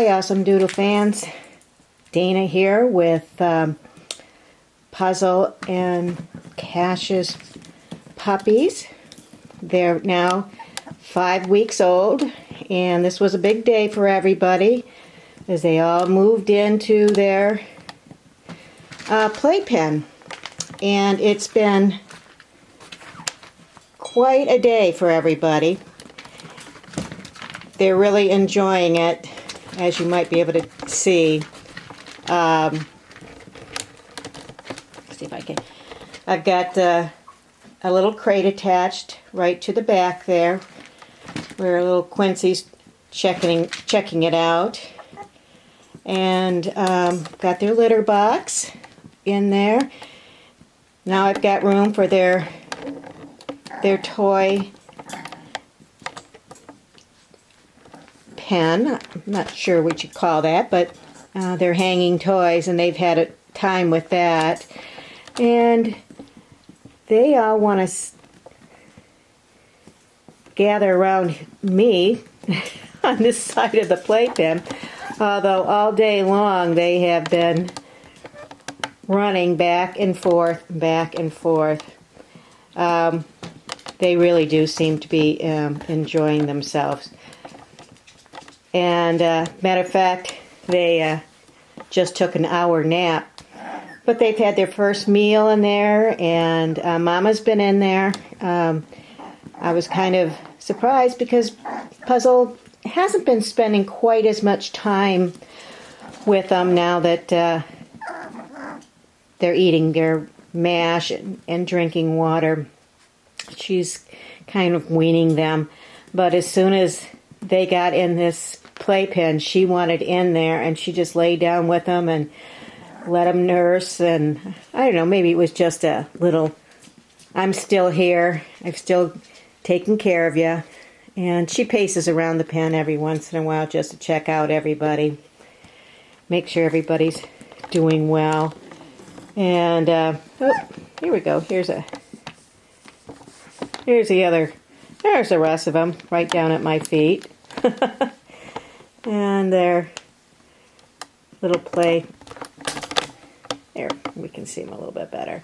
Hi, Awesome Doodle fans. Dana here with Puzzle and Cash's puppies. They're now 5 weeks old, and this was a big day for everybody as they all moved into their playpen. And it's been quite a day for everybody. They're really enjoying it, as you might be able to see. Let's see if I can. I've got a little crate attached right to the back there, where little Quincy's checking it out, and got their litter box in there. Now I've got room for their toy pen. I'm not sure what you call that, but they're hanging toys, and they've had a time with that. And they all want to gather around me on this side of the playpen, although all day long they have been running back and forth, back and forth. They really do seem to be enjoying themselves. And matter of fact, they just took an hour nap. But they've had their first meal in there, and Mama's been in there. I was kind of surprised because Puzzle hasn't been spending quite as much time with them now that they're eating their mash and drinking water. She's kind of weaning them. But as soon as they got in this playpen, she wanted in there, and she just lay down with them and let them nurse. And I don't know, maybe it was just a little, I'm still here, I've still taken care of you. And she paces around the pen every once in a while just to check out everybody, make sure everybody's doing well. And oh, here we go. Here's the other. There's the rest of them right down at my feet. And their little play. There, we can see them a little bit better.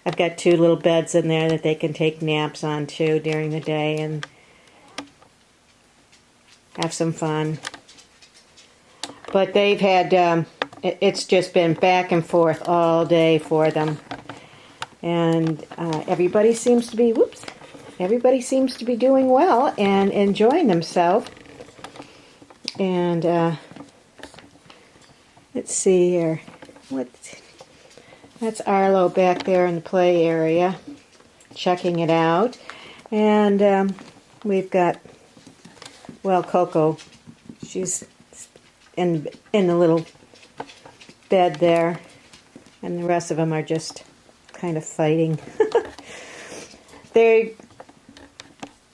I've got 2 little beds in there that they can take naps on too during the day and have some fun. But they've had, it's just been back and forth all day for them. And everybody seems to be, everybody seems to be doing well and enjoying themselves. And let's see here. That's Arlo back there in the play area, checking it out. And we've got, well, Coco. She's in the little bed there, and the rest of them are just kind of fighting.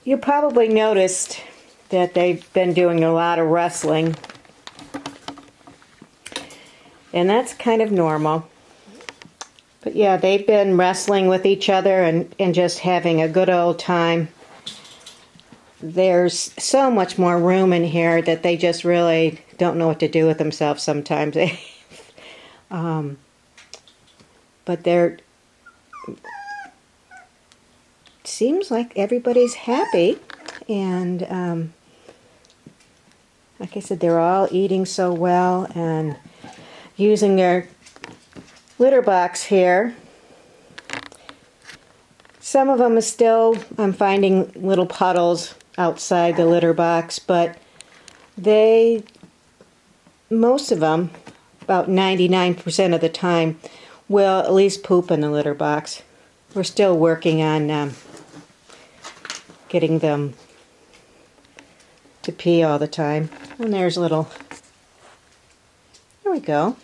You probably noticed that they've been doing a lot of wrestling, and that's kind of normal. But yeah, they've been wrestling with each other and just having a good old time. There's so much more room in here that they just really don't know what to do with themselves sometimes. But seems like everybody's happy, and like I said, they're all eating so well and using their litter box here. Some of them are still, I'm finding little puddles outside the litter box, but most of them, about 99% of the time, will at least poop in the litter box. We're still working on getting them to pee all the time. And there's a little, there we go.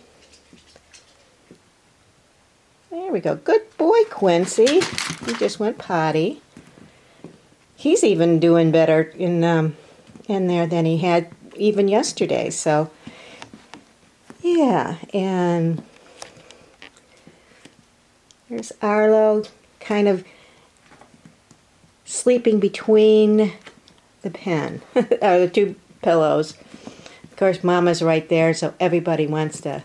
There we go. Good boy, Quincy. He just went potty. He's even doing better in there than he had even yesterday. So, yeah. And there's Arlo kind of sleeping between the pen, or the 2 pillows. course, Mama's right there, so everybody wants to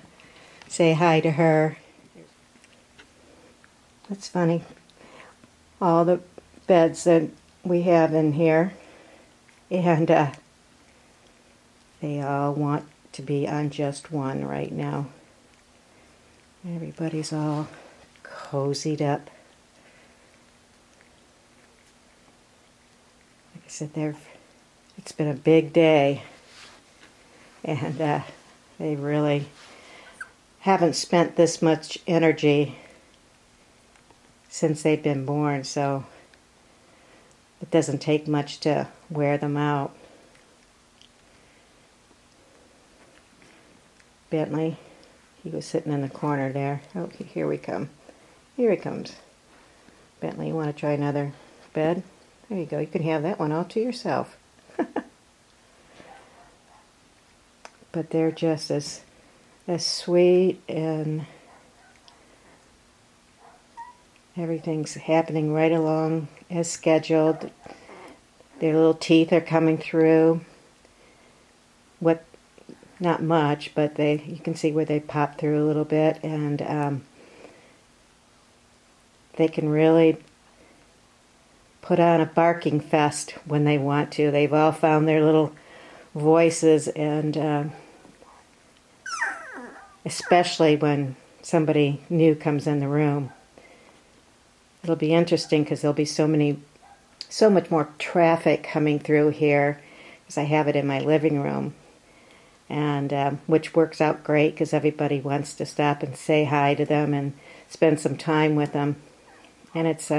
say hi to her. That's funny. All the beds that we have in here, and they all want to be on just one right now. Everybody's all cozied up. Like I said, it's been a big day, and they really haven't spent this much energy since they've been born, so it doesn't take much to wear them out. Bentley, he was sitting in the corner there. Oh, here we come. Here he comes. Bentley, you want to try another bed? There you go. You can have that one all to yourself. But they're just as sweet, and everything's happening right along as scheduled. Their little teeth are coming through. Not much, but you can see where they pop through a little bit, and they can really put on a barking fest when they want to. They've all found their little voices, and especially when somebody new comes in the room. It'll be interesting because there'll be so much more traffic coming through here, because I have it in my living room, and which works out great because everybody wants to stop and say hi to them and spend some time with them, and it's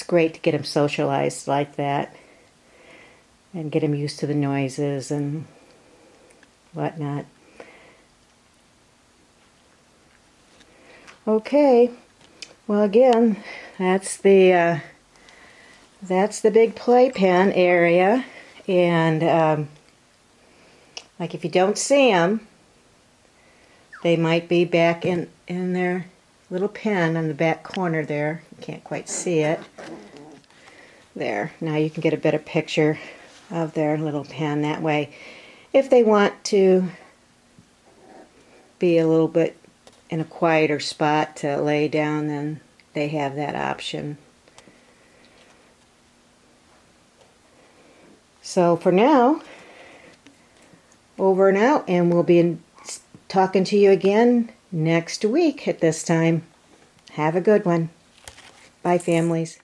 great to get them socialized like that and get them used to the noises and whatnot. Okay, well, again, that's the big playpen area, and like if you don't see them, they might be back in their little pen in the back corner there. You can't quite see it. There, now you can get a better picture of their little pen that way. If they want to be a little bit in a quieter spot to lay down, then they have that option. So for now, over and out, and we'll be talking to you again next week at this time. Have a good one. Bye, families.